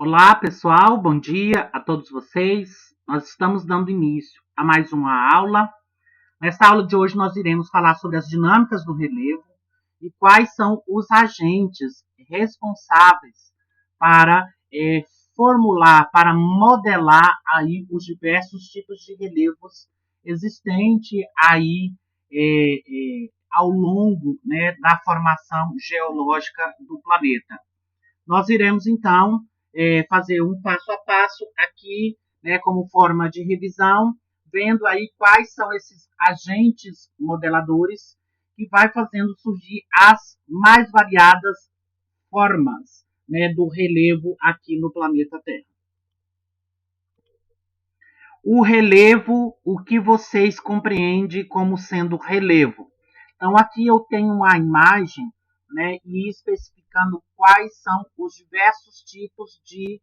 Olá, pessoal, bom dia a todos vocês. Nós estamos dando início a mais uma aula. Nesta aula de hoje, nós iremos falar sobre as dinâmicas do relevo e quais são os agentes responsáveis para formular, para modelar aí os diversos tipos de relevos existentes aí ao longo, né, da formação geológica do planeta. Nós iremos, então, fazer um passo a passo aqui, né, como forma de revisão, vendo aí quais são esses agentes modeladores que vai fazendo surgir as mais variadas formas, né, do relevo aqui no planeta Terra. O relevo, o que vocês compreendem como sendo relevo? Então, aqui eu tenho uma imagem, né, e especificando quais são os diversos tipos de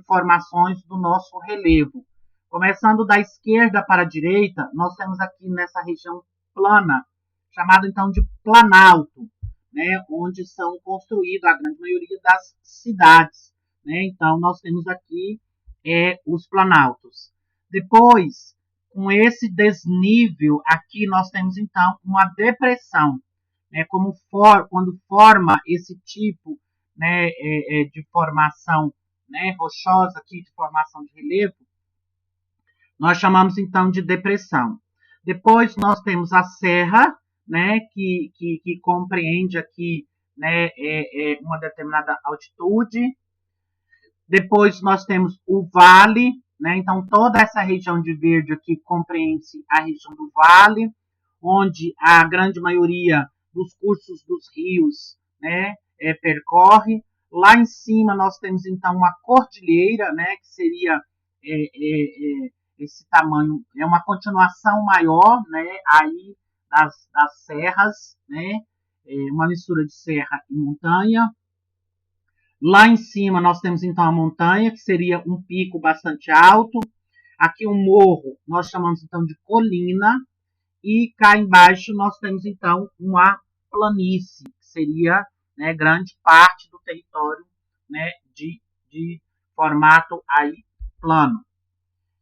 formações do nosso relevo. Começando da esquerda para a direita, nós temos aqui nessa região plana, chamada então de planalto, né, onde são construídas a grande maioria das cidades. Né? Então, nós temos aqui os planaltos. Depois, com esse desnível, aqui nós temos então uma depressão, né, quando forma esse tipo, né, de formação, né, rochosa aqui, de formação de relevo, nós chamamos então de depressão. Depois nós temos a serra, né, que compreende aqui, né, uma determinada altitude. Depois nós temos o vale, né? Então toda essa região de verde aqui compreende a região do vale, onde a grande maioria dos cursos dos rios, né, percorre. Lá em cima nós temos então uma cordilheira, né, que seria esse tamanho, é uma continuação maior, né, aí das serras, né, uma mistura de serra e montanha. Lá em cima nós temos então a montanha, que seria um pico bastante alto. Aqui um morro, nós chamamos então de colina. E cá embaixo nós temos então uma planície, que seria, né, grande parte do território, né, de formato aí plano.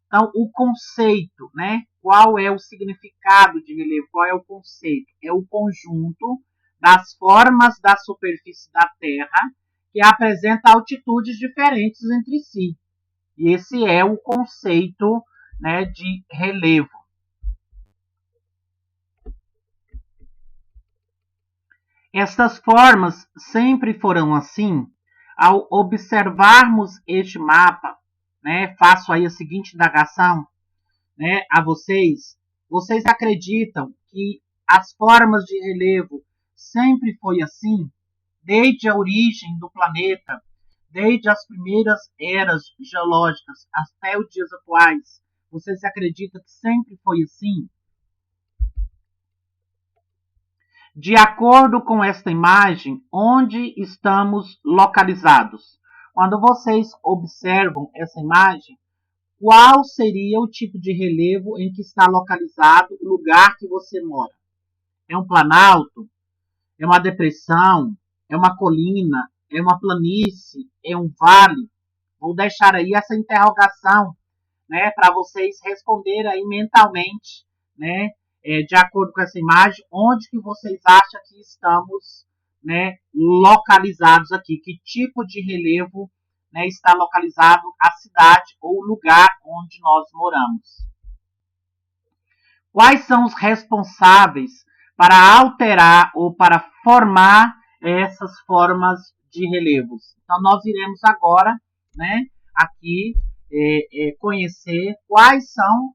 Então, o conceito, né, qual é o significado de relevo? Qual é o conceito? É o conjunto das formas da superfície da Terra que apresenta altitudes diferentes entre si. E esse é o conceito, né, de relevo. Estas formas sempre foram assim. Ao observarmos este mapa, né, faço aí a seguinte indagação, né, a vocês. Vocês acreditam que as formas de relevo sempre foi assim? Desde a origem do planeta, desde as primeiras eras geológicas até os dias atuais, vocês acreditam que sempre foi assim? De acordo com esta imagem, onde estamos localizados? Quando vocês observam essa imagem, qual seria o tipo de relevo em que está localizado o lugar que você mora? É um planalto? É uma depressão? É uma colina? É uma planície? É um vale? Vou deixar aí essa interrogação, né, para vocês responderem aí mentalmente, né, de acordo com essa imagem, onde que vocês acham que estamos, né, localizados aqui, que tipo de relevo, né, está localizado a cidade ou o lugar onde nós moramos. Quais são os responsáveis para alterar ou para formar essas formas de relevos? Então, nós iremos agora, né, aqui conhecer quais são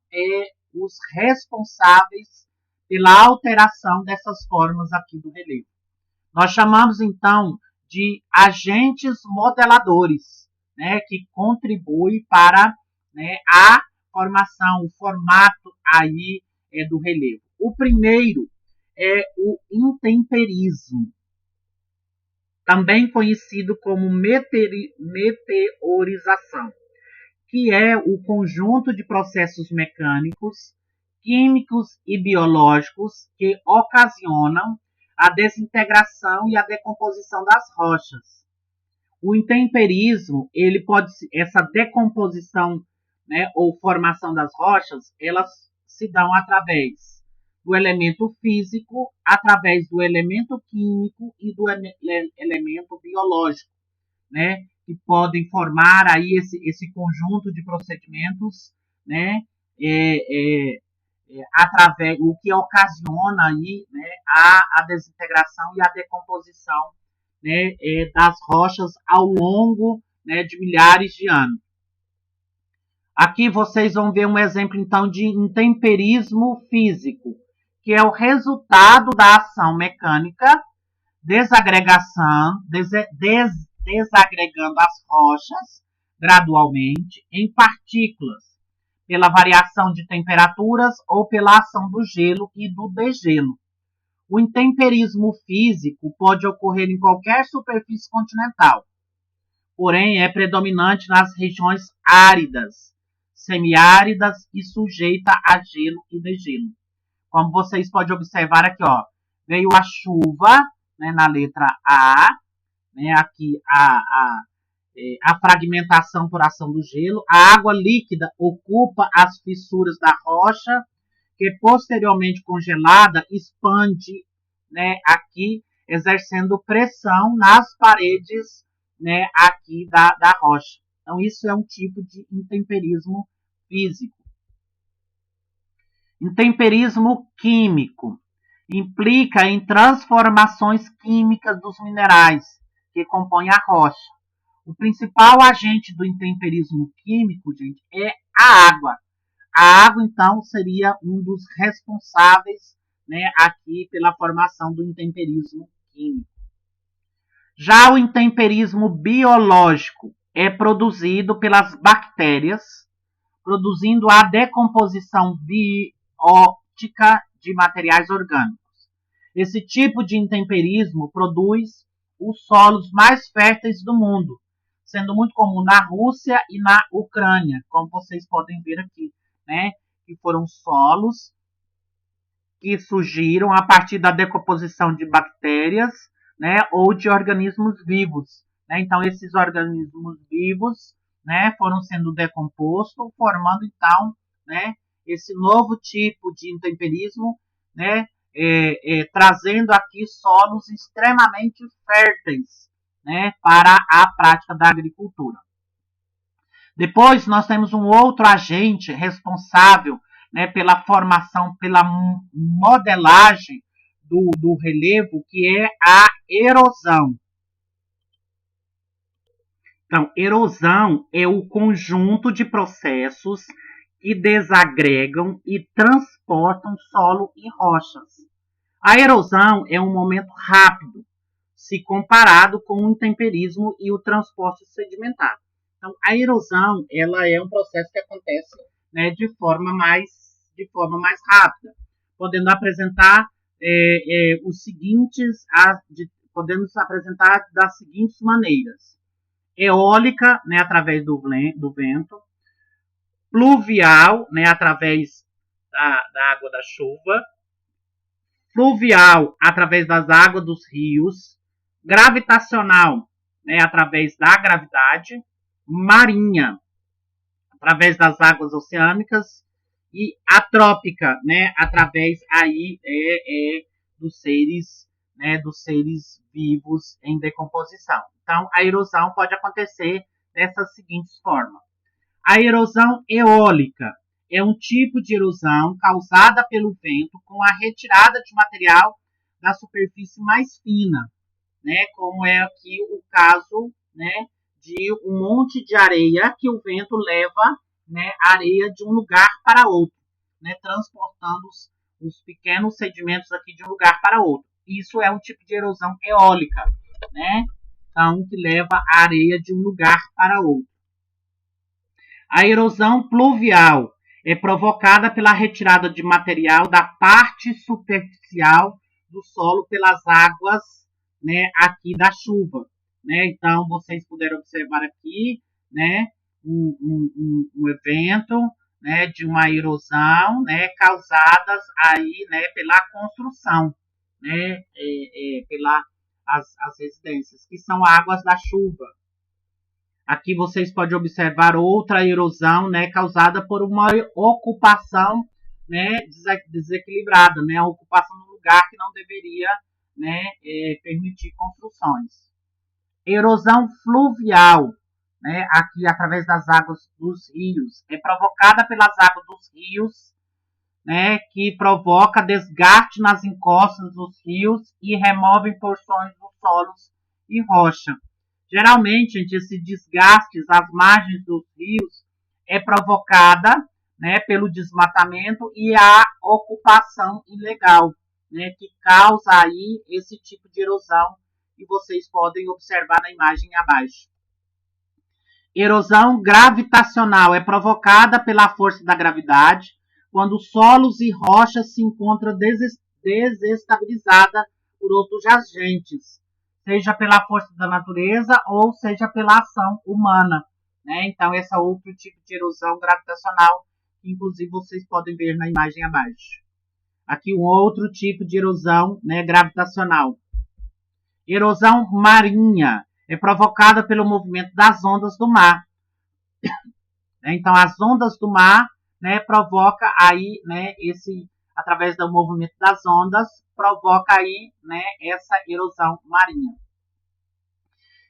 os responsáveis pela alteração dessas formas aqui do relevo. Nós chamamos, então, de agentes modeladores, né, que contribuem para, né, a formação, o formato aí do relevo. O primeiro é o intemperismo, também conhecido como meteorização, que é o conjunto de processos mecânicos, químicos e biológicos que ocasionam a desintegração e a decomposição das rochas. O intemperismo, essa decomposição, né, ou formação das rochas, elas se dão através do elemento físico, através do elemento químico e do elemento biológico, né, que podem formar aí esse conjunto de procedimentos, né, através, o que ocasiona aí, né, a desintegração e a decomposição, né, das rochas ao longo, né, de milhares de anos. Aqui vocês vão ver um exemplo, então, de intemperismo físico, que é o resultado da ação mecânica, desagregação, desagregando as rochas gradualmente em partículas, pela variação de temperaturas ou pela ação do gelo e do degelo. O intemperismo físico pode ocorrer em qualquer superfície continental, porém é predominante nas regiões áridas, semiáridas e sujeita a gelo e degelo. Como vocês podem observar aqui, ó, veio a chuva, né, na letra A, né, aqui a fragmentação por ação do gelo, a água líquida ocupa as fissuras da rocha, que posteriormente congelada expande, né, aqui, exercendo pressão nas paredes, né, aqui da rocha. Então, isso é um tipo de intemperismo físico. Intemperismo químico implica em transformações químicas dos minerais que compõem a rocha. O principal agente do intemperismo químico, gente, é a água. A água, então, seria um dos responsáveis, né, aqui pela formação do intemperismo químico. Já o intemperismo biológico é produzido pelas bactérias, produzindo a decomposição biótica de materiais orgânicos. Esse tipo de intemperismo produz os solos mais férteis do mundo, sendo muito comum na Rússia e na Ucrânia, como vocês podem ver aqui, né? Que foram solos que surgiram a partir da decomposição de bactérias, né? Ou de organismos vivos, né? Então, esses organismos vivos, né? Foram sendo decompostos, formando, então, né? Esse novo tipo de intemperismo, né? Trazendo aqui solos extremamente férteis, né, para a prática da agricultura. Depois nós temos um outro agente responsável, né, pela formação, pela modelagem do relevo, que é a erosão. Então, erosão é o conjunto de processos que desagregam e transportam solo e rochas. A erosão é um momento rápido, se comparado com o intemperismo e o transporte sedimentar. Então, a erosão, ela é um processo que acontece, né, de forma mais rápida, podendo apresentar podemos apresentar das seguintes maneiras: eólica, né, através do vento; pluvial, né, através da água da chuva; fluvial, através das águas dos rios; gravitacional, né, através da gravidade; marinha, através das águas oceânicas; e atrópica, né, através aí dos seres, né, dos seres vivos em decomposição. Então, a erosão pode acontecer dessas seguintes formas. A erosão eólica é um tipo de erosão causada pelo vento com a retirada de material da superfície mais fina, né, como é aqui o caso, né, de um monte de areia que o vento leva, né, areia de um lugar para outro, né, transportando os pequenos sedimentos aqui de um lugar para outro. Isso é um tipo de erosão eólica, né, então, que leva a areia de um lugar para outro. A erosão pluvial é provocada pela retirada de material da parte superficial do solo pelas águas, né, aqui da chuva, né? Então, vocês puderam observar aqui, né, um evento, né, de uma erosão, né, causadas aí, né, pela construção, né, as residências, que são águas da chuva, Aqui vocês podem observar outra erosão, né, causada por uma ocupação, né, desequilibrada, né, a ocupação no lugar que não deveria, né, permitir construções. Erosão fluvial, né, aqui através das águas dos rios, é provocada pelas águas dos rios, né, que provoca desgaste nas encostas dos rios e remove porções dos solos e rocha. Geralmente, gente, esse desgaste às margens dos rios é provocada, né, pelo desmatamento e a ocupação ilegal, né, que causa aí esse tipo de erosão que vocês podem observar na imagem abaixo. Erosão gravitacional é provocada pela força da gravidade, quando solos e rochas se encontram desestabilizadas por outros agentes, seja pela força da natureza ou seja pela ação humana, né? Então, esse é outro tipo de erosão gravitacional, que inclusive vocês podem ver na imagem abaixo. Aqui um outro tipo de erosão, né, gravitacional. Erosão marinha é provocada pelo movimento das ondas do mar. Então, as ondas do mar, né, provoca aí, né, através do movimento das ondas, provoca aí, né, essa erosão marinha.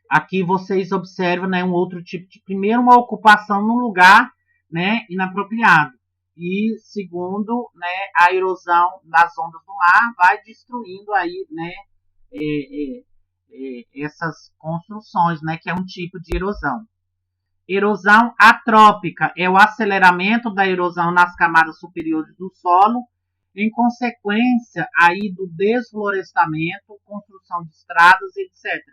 Aqui vocês observam, né, um outro tipo de, primeiro, uma ocupação num lugar, né, inapropriado. E segundo, né, a erosão das ondas do mar vai destruindo aí, né, essas construções, né, que é um tipo de erosão. Erosão atrópica é o aceleramento da erosão nas camadas superiores do solo, em consequência aí do desflorestamento, construção de estradas, etc.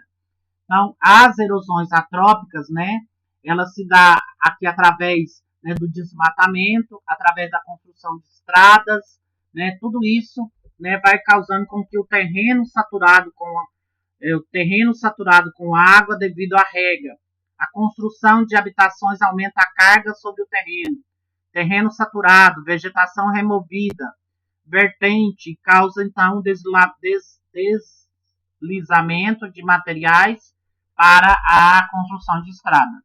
Então, as erosões atrópicas, né, elas se dá aqui através, né, do desmatamento, através da construção de estradas, né, tudo isso, né, vai causando com que o terreno saturado com água devido à rega. A construção de habitações aumenta a carga sobre o terreno. Terreno saturado, vegetação removida, vertente, causa então deslizamento de materiais para a construção de estrada.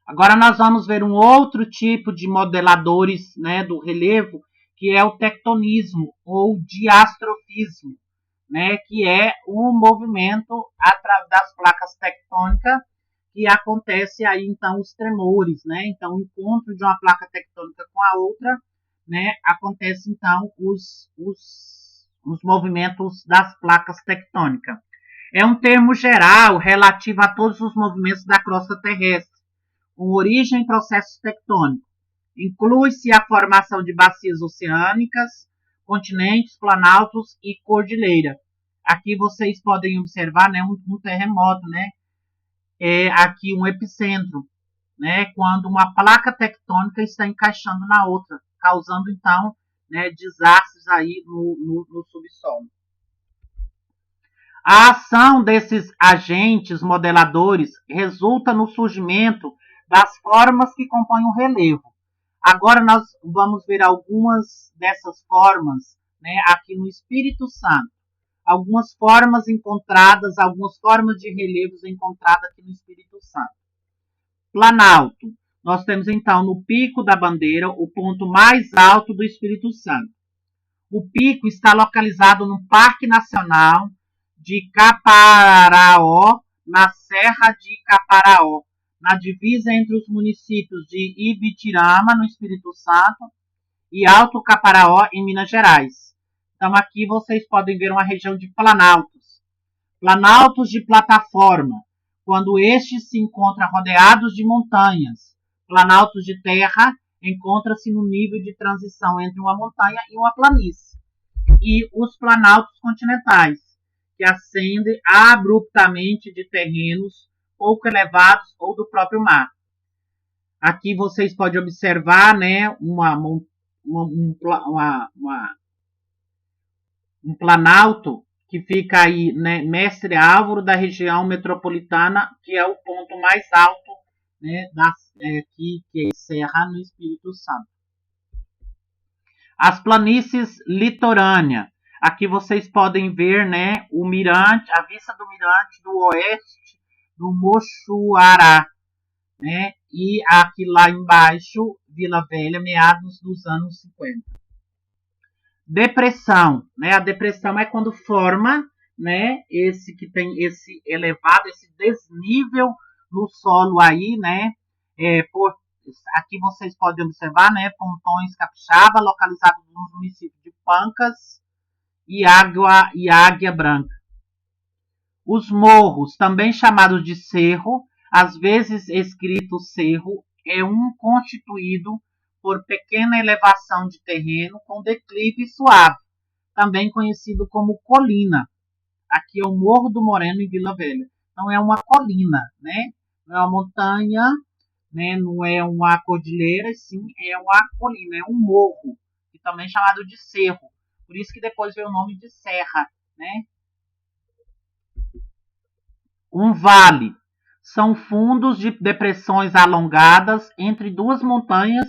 Agora nós vamos ver um outro tipo de modeladores, né, do relevo, que é o tectonismo ou diastrofismo, né, que é um movimento através das placas tectônicas que acontece aí então os tremores, né? Então o encontro de uma placa tectônica com a outra, né, acontece então os movimentos das placas tectônicas. É um termo geral relativo a todos os movimentos da crosta terrestre, com origem em processos tectônicos. Inclui-se a formação de bacias oceânicas, continentes, planaltos e cordilheira. Aqui vocês podem observar, né, um terremoto, né, aqui um epicentro, né, quando uma placa tectônica está encaixando na outra, causando então, né, desastres aí no subsolo. A ação desses agentes modeladores resulta no surgimento das formas que compõem o relevo. Agora nós vamos ver algumas dessas formas, né, aqui no Espírito Santo. Algumas formas encontradas, algumas formas de relevos encontradas aqui no Espírito Santo. Planalto. Nós temos então no Pico da Bandeira o ponto mais alto do Espírito Santo. O pico está localizado no Parque Nacional de Caparaó, na Serra de Caparaó, na divisa entre os municípios de Ibitirama, no Espírito Santo, e Alto Caparaó, em Minas Gerais. Então aqui vocês podem ver uma região de planaltos. Planaltos de plataforma, quando estes se encontram rodeados de montanhas. Planaltos de terra encontra-se no nível de transição entre uma montanha e uma planície. E os planaltos continentais, que ascendem abruptamente de terrenos pouco elevados ou do próprio mar. Aqui vocês podem observar, né, um planalto que fica aí, né, Mestre Álvaro, da região metropolitana, que é o ponto mais alto, né, que é Serra, no Espírito Santo. As planícies litorâneas. Aqui vocês podem ver, né, o mirante, a vista do mirante do oeste do Mochuará, né? E aqui lá embaixo, Vila Velha, meados dos anos 50. Depressão, né? A depressão é quando forma, né? Esse que tem esse elevado, esse desnível no solo aí, né? Aqui vocês podem observar, né? Pontões Capixaba, localizados nos municípios de Pancas e Águia Branca. Os morros, também chamados de cerro, às vezes escrito cerro, é um constituído por pequena elevação de terreno com declive suave, também conhecido como colina. Aqui é o Morro do Moreno, em Vila Velha. Então é uma colina, né? Não é uma montanha, né? Não é uma cordilheira, sim, é uma colina, é um morro, que também é chamado de cerro. Por isso que depois veio o nome de serra, né? Um vale são fundos de depressões alongadas entre duas montanhas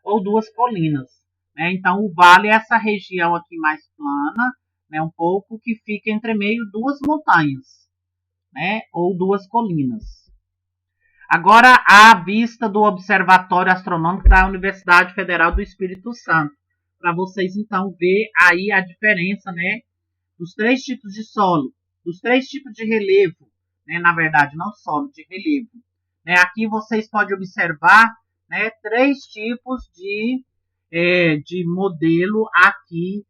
ou duas colinas, né? Então, o vale é essa região aqui mais plana, né? Um pouco que fica entre meio duas montanhas, né? Ou duas colinas. Agora, a vista do Observatório Astronômico da Universidade Federal do Espírito Santo, para vocês então ver aí a diferença, né? Dos três tipos de solo, dos três tipos de relevo, né, na verdade, não solo, de relevo. Né, aqui vocês podem observar, né, três tipos de modelo aqui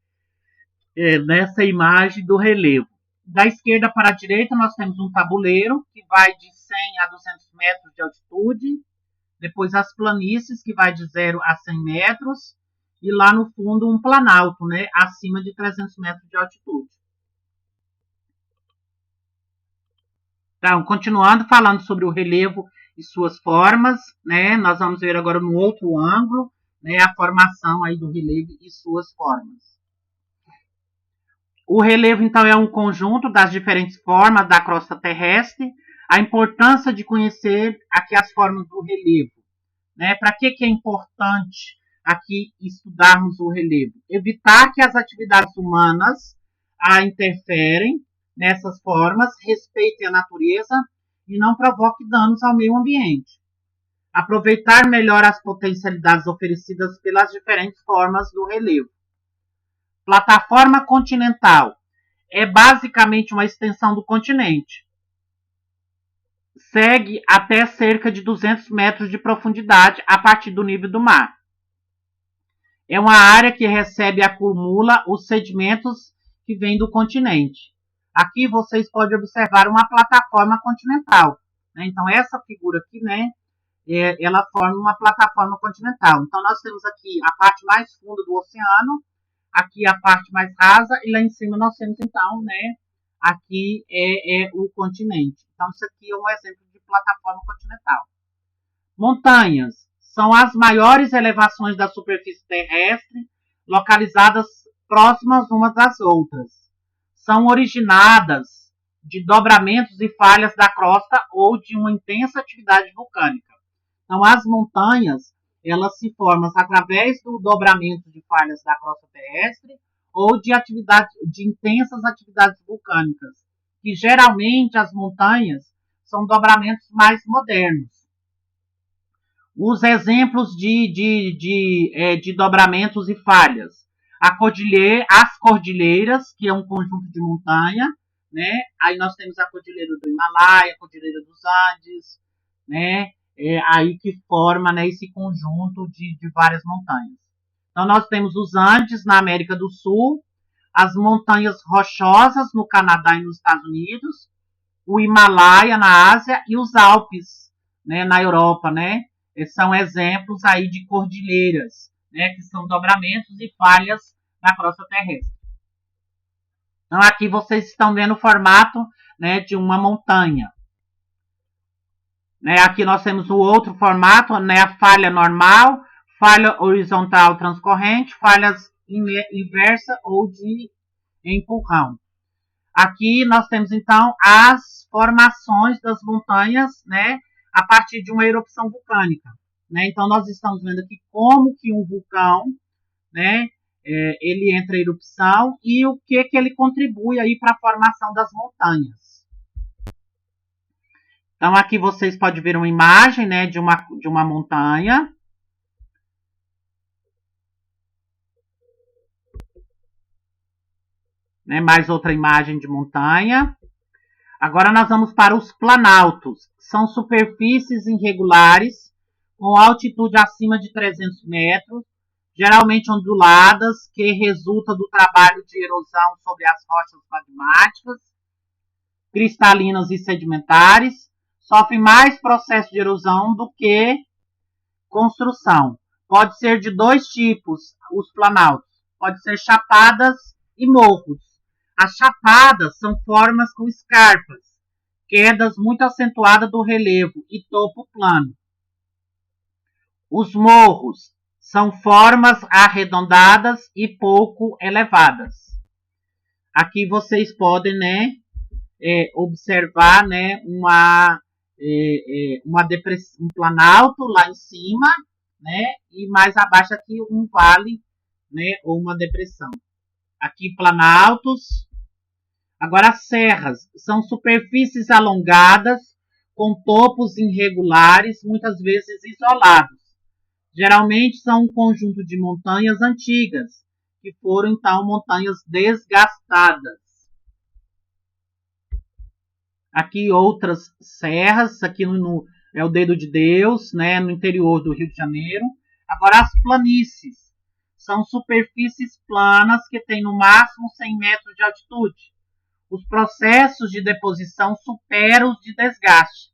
nessa imagem do relevo. Da esquerda para a direita, nós temos um tabuleiro que vai de 100 a 200 metros de altitude, depois as planícies, que vai de 0 a 100 metros, e lá no fundo um planalto, né, acima de 300 metros de altitude. Então, continuando falando sobre o relevo e suas formas, né? Nós vamos ver agora no outro ângulo, né? A formação aí do relevo e suas formas. O relevo, então, é um conjunto das diferentes formas da crosta terrestre. A importância de conhecer aqui as formas do relevo, né? Para que é importante aqui estudarmos o relevo? Evitar que as atividades humanas interferem nessas formas, respeitem a natureza e não provoque danos ao meio ambiente. Aproveitar melhor as potencialidades oferecidas pelas diferentes formas do relevo. Plataforma continental é basicamente uma extensão do continente. Segue até cerca de 200 metros de profundidade a partir do nível do mar. É uma área que recebe e acumula os sedimentos que vêm do continente. Aqui vocês podem observar uma plataforma continental, né? Então, essa figura aqui, né, ela forma uma plataforma continental. Então, nós temos aqui a parte mais funda do oceano, aqui a parte mais rasa, e lá em cima nós temos, então, né, aqui é o continente. Então, isso aqui é um exemplo de plataforma continental. Montanhas são as maiores elevações da superfície terrestre, localizadas próximas umas das outras. São originadas de dobramentos e falhas da crosta ou de uma intensa atividade vulcânica. Então, as montanhas, elas se formam através do dobramento de falhas da crosta terrestre ou de intensas atividades vulcânicas, que geralmente as montanhas são dobramentos mais modernos. Os exemplos de dobramentos e falhas. As cordilheiras, que é um conjunto de montanha, né? Aí nós temos a cordilheira do Himalaia, a cordilheira dos Andes, né? Aí que forma, né, esse conjunto de várias montanhas. Então nós temos os Andes na América do Sul, as montanhas rochosas no Canadá e nos Estados Unidos, o Himalaia na Ásia e os Alpes, né, na Europa, né? São exemplos aí de cordilheiras, né, que são dobramentos e falhas na crosta terrestre. Então, aqui vocês estão vendo o formato, né, de uma montanha. Né, aqui nós temos o outro formato, né, a falha normal, falha horizontal transcorrente, falhas inversa ou de empurrão. Aqui nós temos, então, as formações das montanhas, né, a partir de uma erupção vulcânica. Né? Então, nós estamos vendo aqui como que um vulcão, né, ele entra em erupção e o que ele contribui aí para a formação das montanhas. Então, aqui vocês podem ver uma imagem, né, de uma montanha. Né, mais outra imagem de montanha. Agora nós vamos para os planaltos. São superfícies irregulares com altitude acima de 300 metros, geralmente onduladas, que resulta do trabalho de erosão sobre as rochas magmáticas, cristalinas e sedimentares. Sofre mais processo de erosão do que construção. Pode ser de dois tipos, os planaltos. Pode ser chapadas e morros. As chapadas são formas com escarpas, quedas muito acentuadas do relevo e topo plano. Os morros são formas arredondadas e pouco elevadas. Aqui vocês podem, né, observar, né, uma depressão, um planalto lá em cima, né, e mais abaixo aqui um vale, né, ou uma depressão. Aqui planaltos. Agora as serras são superfícies alongadas com topos irregulares, muitas vezes isolados. Geralmente são um conjunto de montanhas antigas, que foram então montanhas desgastadas. Aqui outras serras, aqui é o Dedo de Deus, né, no interior do Rio de Janeiro. Agora as planícies são superfícies planas que têm no máximo 100 metros de altitude. Os processos de deposição superam os de desgaste.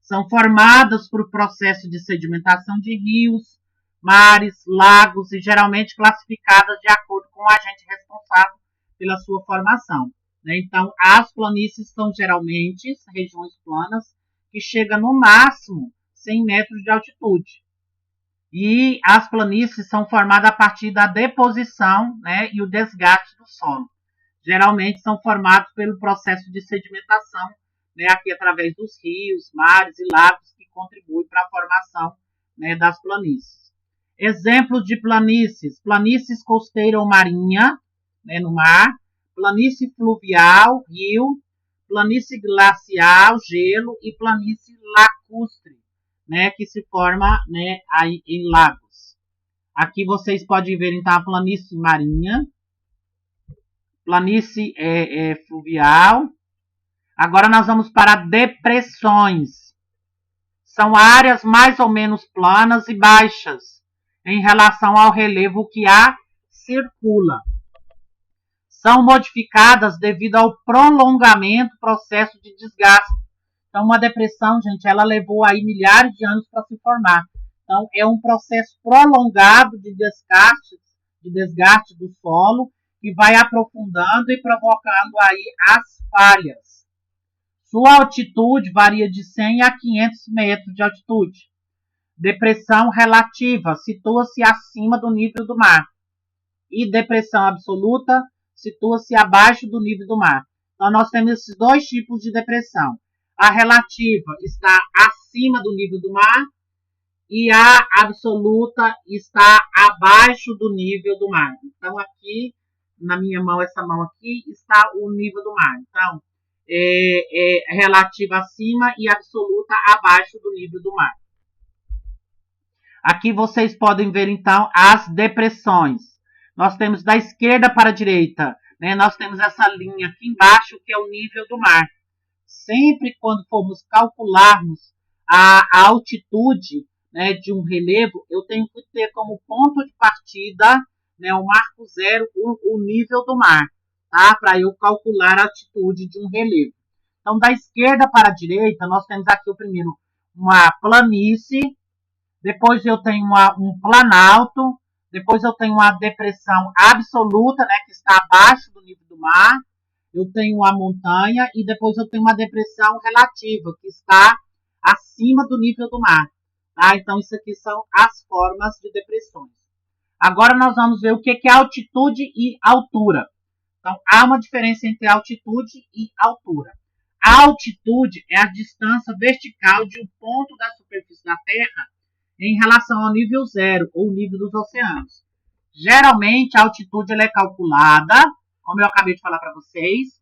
São formadas por processo de sedimentação de rios, mares, lagos e geralmente classificadas de acordo com o agente responsável pela sua formação. Então, as planícies são geralmente regiões planas que chegam no máximo 100 metros de altitude. E as planícies são formadas a partir da deposição, né, e o desgaste do solo. Geralmente são formados pelo processo de sedimentação, né, aqui através dos rios, mares e lagos que contribuem para a formação, né, das planícies. Exemplos de planícies: planícies costeira ou marinha, né, no mar, planície fluvial, rio, planície glacial, gelo e planície lacustre, né, que se forma, né, aí em lagos. Aqui vocês podem ver então a planície marinha, planície fluvial. Agora nós vamos para depressões. São áreas mais ou menos planas e baixas em relação ao relevo que a circula. São modificadas devido ao prolongamento do processo de desgaste. Então, uma depressão, gente, ela levou aí milhares de anos para se formar. Então, é um processo prolongado de desgaste do solo, que vai aprofundando e provocando aí as falhas. Sua altitude varia de 100 a 500 metros de altitude. Depressão relativa situa-se acima do nível do mar. E depressão absoluta situa-se abaixo do nível do mar. Então, nós temos esses dois tipos de depressão. A relativa está acima do nível do mar e a absoluta está abaixo do nível do mar. Então, aqui, na minha mão, essa mão aqui, está o nível do mar. Então, relativa acima e absoluta abaixo do nível do mar. Aqui vocês podem ver, então, as depressões. Nós temos da esquerda para a direita, né? Nós temos essa linha aqui embaixo, que é o nível do mar. Sempre quando formos calcularmos a altitude, né, de um relevo, eu tenho que ter como ponto de partida, né, o marco zero, o nível do mar, tá? Para eu calcular a altitude de um relevo. Então, da esquerda para a direita, nós temos aqui o primeiro uma planície, depois eu tenho um planalto, depois eu tenho uma depressão absoluta, né, que está abaixo do nível do mar, eu tenho uma montanha e depois eu tenho uma depressão relativa, que está acima do nível do mar. Tá? Então, isso aqui são as formas de depressões. Agora nós vamos ver o que é altitude e altura. Então, há uma diferença entre altitude e altura. A altitude é a distância vertical de um ponto da superfície da Terra em relação ao nível zero, ou nível dos oceanos. Geralmente, a altitude ela é calculada, como eu acabei de falar para vocês,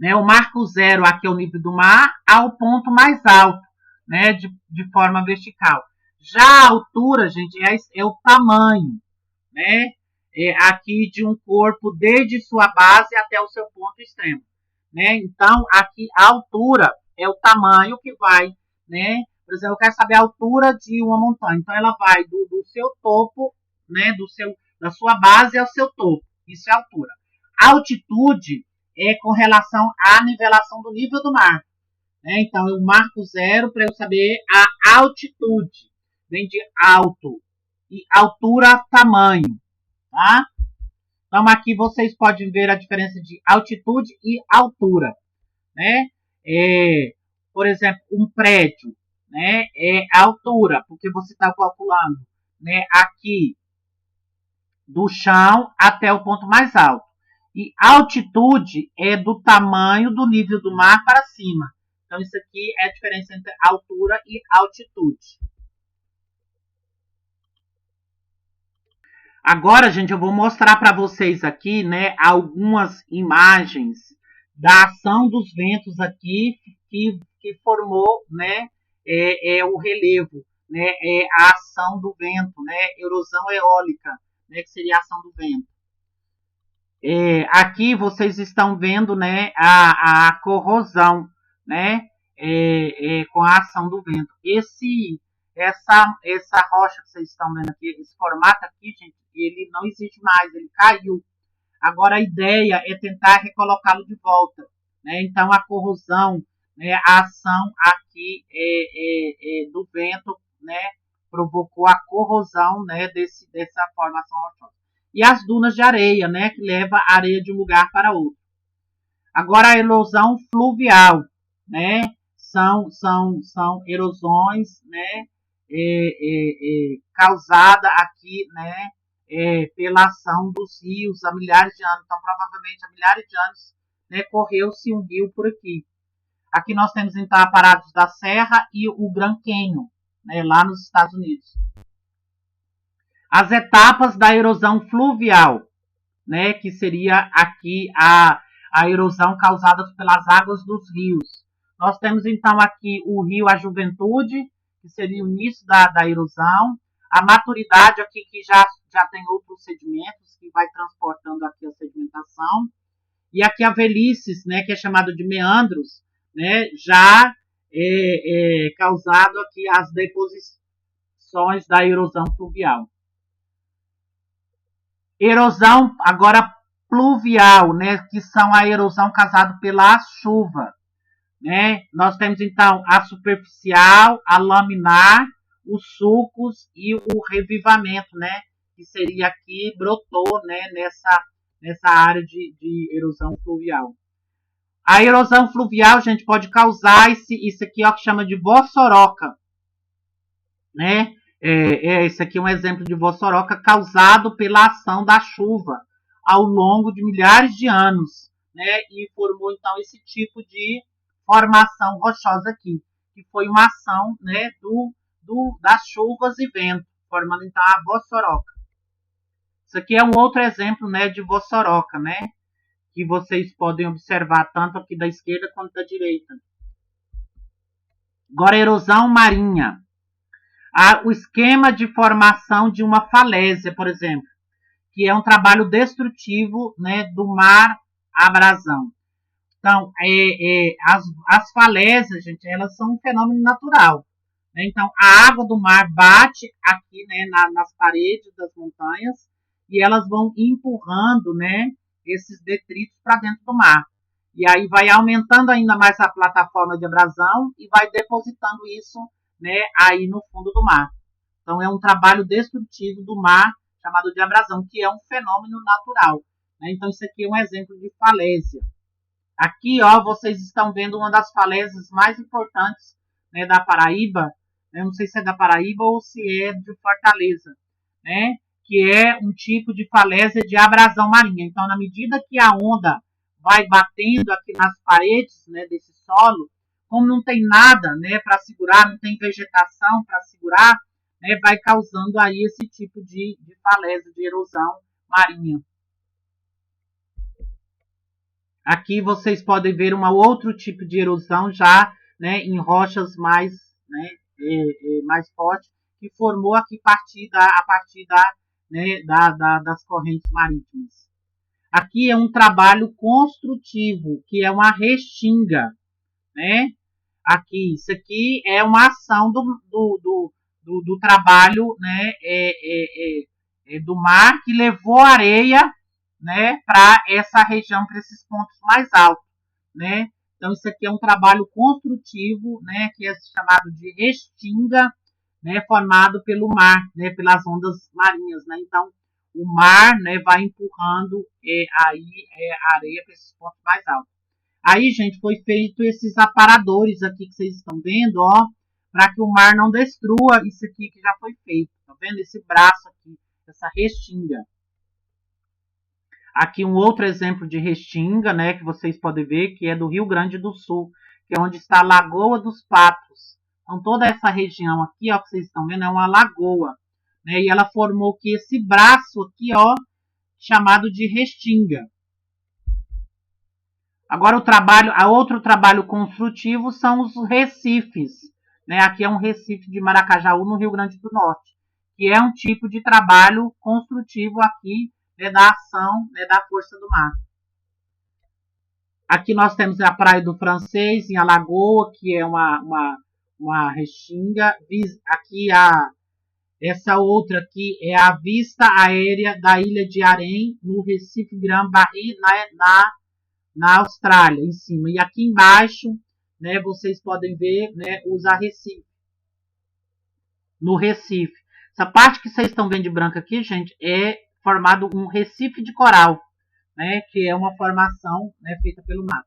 né? O marco zero aqui é o nível do mar ao ponto mais alto, né? De forma vertical. Já a altura, gente, é o tamanho, né? Aqui de um corpo desde sua base até o seu ponto extremo, né? Então, aqui a altura é o tamanho que vai, né? Por exemplo, eu quero saber a altura de uma montanha. Então, ela vai do seu topo, né? Da sua base ao seu topo. Isso é altura. A altitude é com relação à nivelação do nível do mar, né? Então, eu marco zero para eu saber a altitude. Vem de alto. E altura, tamanho. Tá? Então, aqui vocês podem ver a diferença de altitude e altura, né? Por exemplo, um prédio, né? É a altura, porque você está calculando, né? Aqui do chão até o ponto mais alto. E altitude é do tamanho do nível do mar para cima. Então, isso aqui é a diferença entre altura e altitude. Agora, gente, eu vou mostrar para vocês aqui, né, algumas imagens da ação dos ventos aqui que formou, né, o relevo, né, a ação do vento, né, erosão eólica, né, que seria a ação do vento. Aqui vocês estão vendo, né, a corrosão, né, com a ação do vento. Essa rocha que vocês estão vendo aqui, esse formato aqui, gente, ele não existe mais, ele caiu. Agora a ideia é tentar recolocá-lo de volta, né? Então a corrosão, né, a ação aqui do vento, né, provocou a corrosão, né, dessa formação rochosa. E as dunas de areia, né, que leva a areia de um lugar para outro. Agora a erosão fluvial, né, são erosões, né, causada aqui, né, pela ação dos rios há milhares de anos. Então, provavelmente há milhares de anos, né, correu-se um rio por aqui. Aqui nós temos então Aparados da Serra e o Grand Canyon, né, lá nos Estados Unidos. As etapas da erosão fluvial, né, que seria aqui a erosão causada pelas águas dos rios. Nós temos então aqui o rio A Juventude, que seria o início da erosão, a maturidade aqui que já tem outros sedimentos que vai transportando aqui a sedimentação, e aqui a velhices, né, que é chamado de meandros, né, já causado aqui as deposições da erosão fluvial. Erosão agora pluvial, né, que são a erosão causada pela chuva, né? Nós temos então a superficial, a laminar, os sulcos e o revivamento, né, que seria aqui brotou, né, nessa área de erosão fluvial. A erosão fluvial, gente, pode causar isso aqui, ó, que chama de vossoroca, né? Esse aqui é um exemplo de vossoroca causado pela ação da chuva ao longo de milhares de anos, né? E formou então esse tipo de formação rochosa aqui, que foi uma ação, né, das chuvas e vento, formando então a vossoroca. Isso aqui é um outro exemplo, né, de vossoroca, né? Que vocês podem observar tanto aqui da esquerda quanto da direita. Agora, erosão marinha. O esquema de formação de uma falésia, por exemplo, que é um trabalho destrutivo, né, do mar abrasão. Então, as falésias, gente, elas são um fenômeno natural, né? Então, a água do mar bate aqui, né, nas paredes das montanhas e elas vão empurrando, né, esses detritos para dentro do mar. E aí vai aumentando ainda mais a plataforma de abrasão e vai depositando isso, né, aí no fundo do mar. Então é um trabalho destrutivo do mar chamado de abrasão, que é um fenômeno natural, né? Então isso aqui é um exemplo de falésia. Aqui, ó, vocês estão vendo uma das falésias mais importantes, né, da Paraíba. Eu não sei se é da Paraíba ou se é de Fortaleza, né? Que é um tipo de falésia de abrasão marinha. Então, na medida que a onda vai batendo aqui nas paredes, né, desse solo, como não tem nada, né, para segurar, não tem vegetação para segurar, né, vai causando aí esse tipo de falésia, de erosão marinha. Aqui vocês podem ver um outro tipo de erosão já, né, em rochas mais, né, mais fortes, que formou aqui a partir né, das correntes marítimas. Aqui é um trabalho construtivo, que é uma restinga, né? Aqui, isso aqui é uma ação do trabalho, né, do mar, que levou areia, né, para essa região, para esses pontos mais altos, né? Então isso aqui é um trabalho construtivo, né, que é chamado de restinga, né, formado pelo mar, né, pelas ondas marinhas, né? Então o mar, né, vai empurrando a areia para esses pontos mais altos. Aí, gente, foi feito esses aparadores aqui que vocês estão vendo, ó, para que o mar não destrua isso aqui que já foi feito. Tá vendo? Esse braço aqui, essa restinga. Aqui um outro exemplo de restinga, né, que vocês podem ver, que é do Rio Grande do Sul, que é onde está a Lagoa dos Patos. Então toda essa região aqui, ó, que vocês estão vendo, é uma lagoa, né, e ela formou que esse braço aqui, ó, chamado de restinga. Agora outro trabalho construtivo são os recifes, né? Aqui é um recife de Maracajaú, no Rio Grande do Norte, que é um tipo de trabalho construtivo aqui, né, da ação, né, da força do mar. Aqui nós temos a Praia do Francês, em Alagoa, que é uma restinga. Aqui essa outra aqui é a vista aérea da ilha de Arém, no Recife Grand Barry, na Austrália, em cima. E aqui embaixo, né, vocês podem ver, né, os arrecifes. No Recife. Essa parte que vocês estão vendo de branco aqui, gente, é formado um recife de coral, né, que é uma formação, né, feita pelo mar.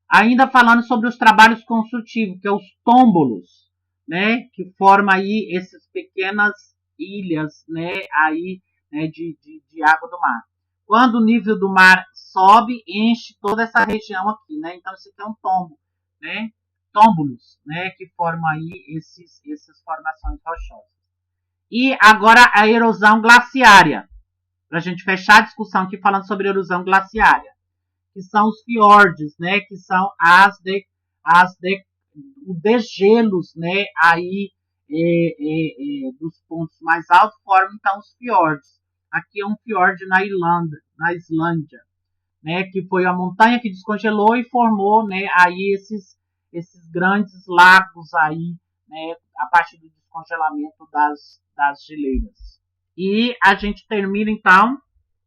Ainda falando sobre os trabalhos construtivos, que é os tômbolos, né, que forma aí essas pequenas ilhas, né, aí, né, de água do mar. Quando o nível do mar sobe, enche toda essa região aqui, né? Então isso aqui é um tombo, né? Tômbolos, né? Que formam aí essas formações rochosas. E agora a erosão glaciária, para a gente fechar a discussão aqui falando sobre erosão glaciária, que são os fiordes, né? Que são os degelos, né? Aí dos pontos mais altos formam então os fiordes. Aqui é um fiord na Islândia, né, que foi a montanha que descongelou e formou, né, aí esses grandes lagos aí, né, a partir do descongelamento das geleiras. E a gente termina então,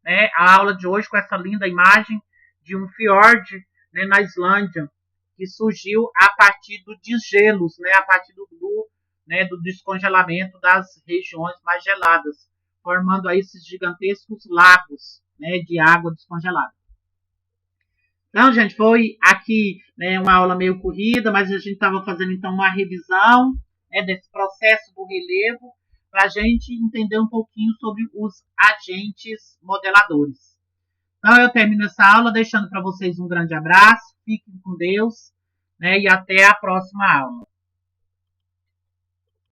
né, a aula de hoje com essa linda imagem de um fiord, né, na Islândia, que surgiu a partir do desgelos, né, a partir né, do descongelamento das regiões mais geladas, formando aí esses gigantescos lagos, né, de água descongelada. Então, gente, foi aqui, né, uma aula meio corrida, mas a gente estava fazendo então uma revisão, né, desse processo do relevo, para a gente entender um pouquinho sobre os agentes modeladores. Então, eu termino essa aula deixando para vocês um grande abraço, fiquem com Deus, né, e até a próxima aula.